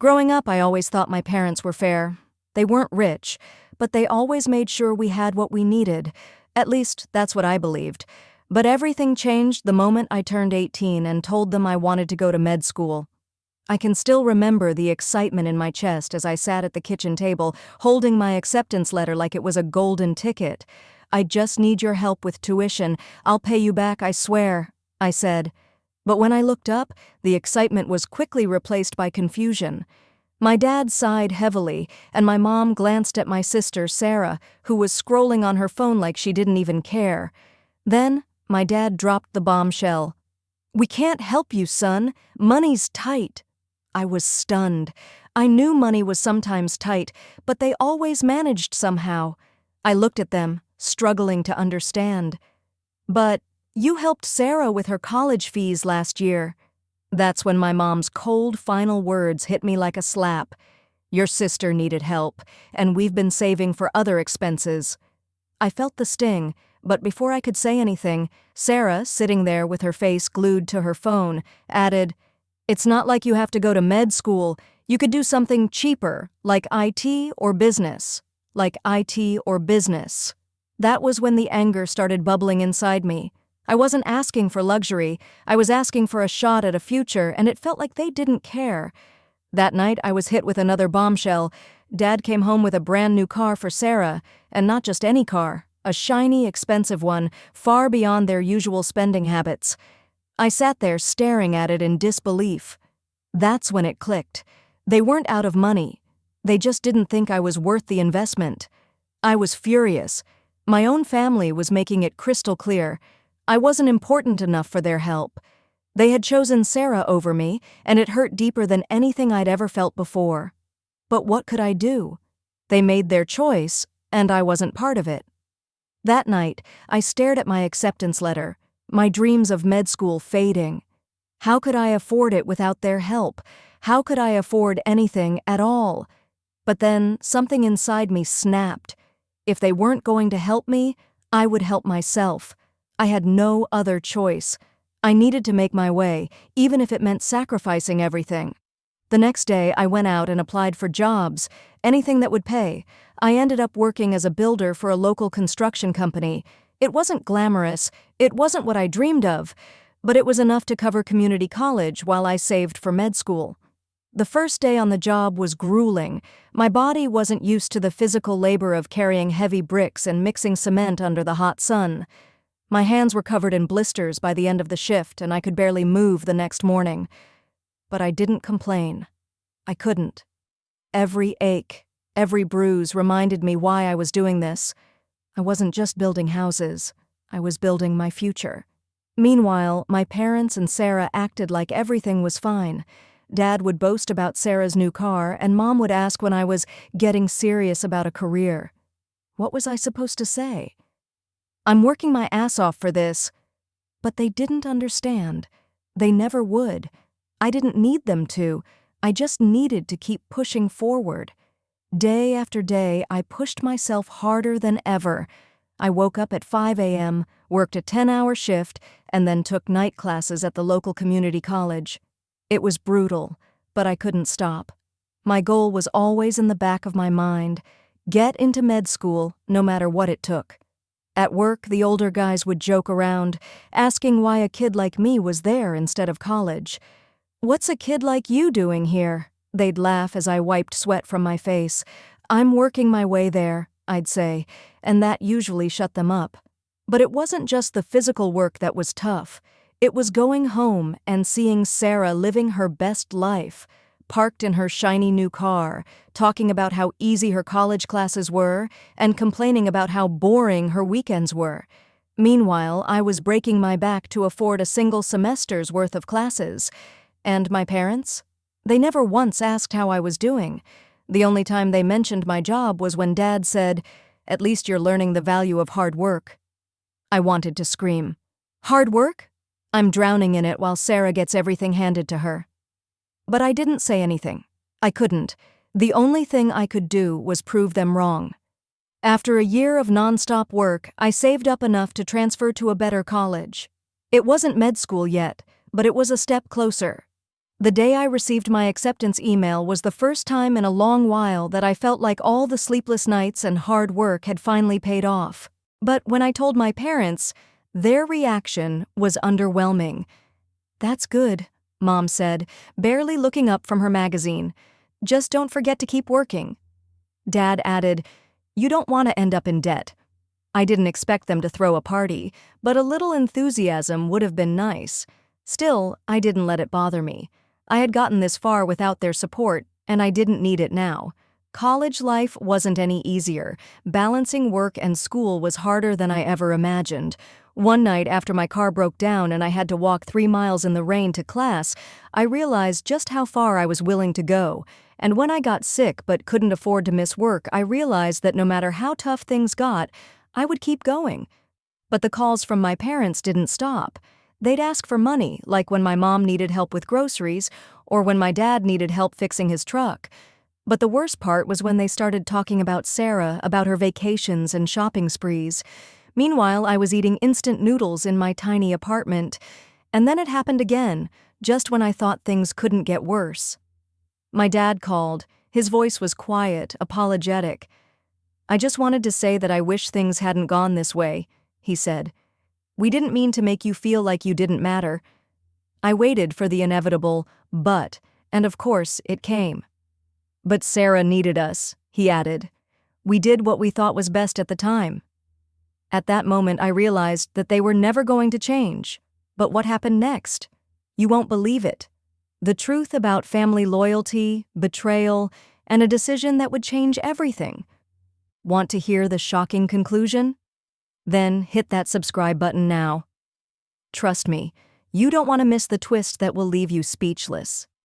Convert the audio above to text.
Growing up, I always thought my parents were fair. They weren't rich, but they always made sure we had what we needed. At least, that's what I believed. But everything changed the moment I turned 18 and told them I wanted to go to med school. I can still remember the excitement in my chest as I sat at the kitchen table, holding my acceptance letter like it was a golden ticket. "I just need your help with tuition. I'll pay you back, I swear," I said. But when I looked up, the excitement was quickly replaced by confusion. My dad sighed heavily, and my mom glanced at my sister, Sarah, who was scrolling on her phone like she didn't even care. Then, my dad dropped the bombshell. "We can't help you, son. Money's tight." I was stunned. I knew money was sometimes tight, but they always managed somehow. I looked at them, struggling to understand. "But you helped Sarah with her college fees last year." That's when my mom's cold final words hit me like a slap. "Your sister needed help, and we've been saving for other expenses." I felt the sting, but before I could say anything, Sarah, sitting there with her face glued to her phone, added, "It's not like you have to go to med school. You could do something cheaper, like IT or business." Like IT or business. That was when the anger started bubbling inside me. I wasn't asking for luxury. I was asking for a shot at a future, and it felt like they didn't care. That night, I was hit with another bombshell. Dad came home with a brand new car for Sarah, and not just any car, a shiny, expensive one, far beyond their usual spending habits. I sat there staring at it in disbelief. That's when it clicked. They weren't out of money. They just didn't think I was worth the investment. I was furious. My own family was making it crystal clear. I wasn't important enough for their help. They had chosen Sarah over me, and it hurt deeper than anything I'd ever felt before. But what could I do? They made their choice, and I wasn't part of it. That night, I stared at my acceptance letter, my dreams of med school fading. How could I afford it without their help? How could I afford anything at all? But then something inside me snapped. If they weren't going to help me, I would help myself. I had no other choice. I needed to make my way, even if it meant sacrificing everything. The next day, I went out and applied for jobs, anything that would pay. I ended up working as a builder for a local construction company. It wasn't glamorous, it wasn't what I dreamed of, but it was enough to cover community college while I saved for med school. The first day on the job was grueling. My body wasn't used to the physical labor of carrying heavy bricks and mixing cement under the hot sun. My hands were covered in blisters by the end of the shift, and I could barely move the next morning. But I didn't complain. I couldn't. Every ache, every bruise reminded me why I was doing this. I wasn't just building houses. I was building my future. Meanwhile, my parents and Sarah acted like everything was fine. Dad would boast about Sarah's new car, and Mom would ask when I was getting serious about a career. What was I supposed to say? I'm working my ass off for this. But they didn't understand. They never would. I didn't need them to. I just needed to keep pushing forward. Day after day, I pushed myself harder than ever. I woke up at 5 a.m., worked a 10-hour shift, and then took night classes at the local community college. It was brutal, but I couldn't stop. My goal was always in the back of my mind: get into med school, no matter what it took. At work, the older guys would joke around, asking why a kid like me was there instead of college. "What's a kid like you doing here?" They'd laugh as I wiped sweat from my face. "I'm working my way there," I'd say, and that usually shut them up. But it wasn't just the physical work that was tough. It was going home and seeing Sarah living her best life, parked in her shiny new car, talking about how easy her college classes were, and complaining about how boring her weekends were. Meanwhile, I was breaking my back to afford a single semester's worth of classes. And my parents? They never once asked how I was doing. The only time they mentioned my job was when Dad said, "At least you're learning the value of hard work." I wanted to scream. Hard work? I'm drowning in it while Sarah gets everything handed to her. But I didn't say anything. I couldn't. The only thing I could do was prove them wrong. After a year of nonstop work, I saved up enough to transfer to a better college. It wasn't med school yet, but it was a step closer. The day I received my acceptance email was the first time in a long while that I felt like all the sleepless nights and hard work had finally paid off. But when I told my parents, their reaction was underwhelming. "That's good," Mom said, barely looking up from her magazine. "Just don't forget to keep working." Dad added, "You don't want to end up in debt." I didn't expect them to throw a party, but a little enthusiasm would have been nice. Still, I didn't let it bother me. I had gotten this far without their support, and I didn't need it now. College life wasn't any easier. Balancing work and school was harder than I ever imagined. One night after my car broke down and I had to walk 3 miles in the rain to class, I realized just how far I was willing to go. And when I got sick but couldn't afford to miss work, I realized that no matter how tough things got, I would keep going. But the calls from my parents didn't stop. They'd ask for money, like when my mom needed help with groceries or when my dad needed help fixing his truck. But the worst part was when they started talking about Sarah, about her vacations and shopping sprees. Meanwhile, I was eating instant noodles in my tiny apartment. And then it happened again, just when I thought things couldn't get worse. My dad called. His voice was quiet, apologetic. "I just wanted to say that I wish things hadn't gone this way," he said. "We didn't mean to make you feel like you didn't matter." I waited for the inevitable "but," and of course, it came. "But Sarah needed us," he added. "We did what we thought was best at the time." At that moment, I realized that they were never going to change. But what happened next? You won't believe it. The truth about family loyalty, betrayal, and a decision that would change everything. Want to hear the shocking conclusion? Then hit that subscribe button now. Trust me, you don't want to miss the twist that will leave you speechless.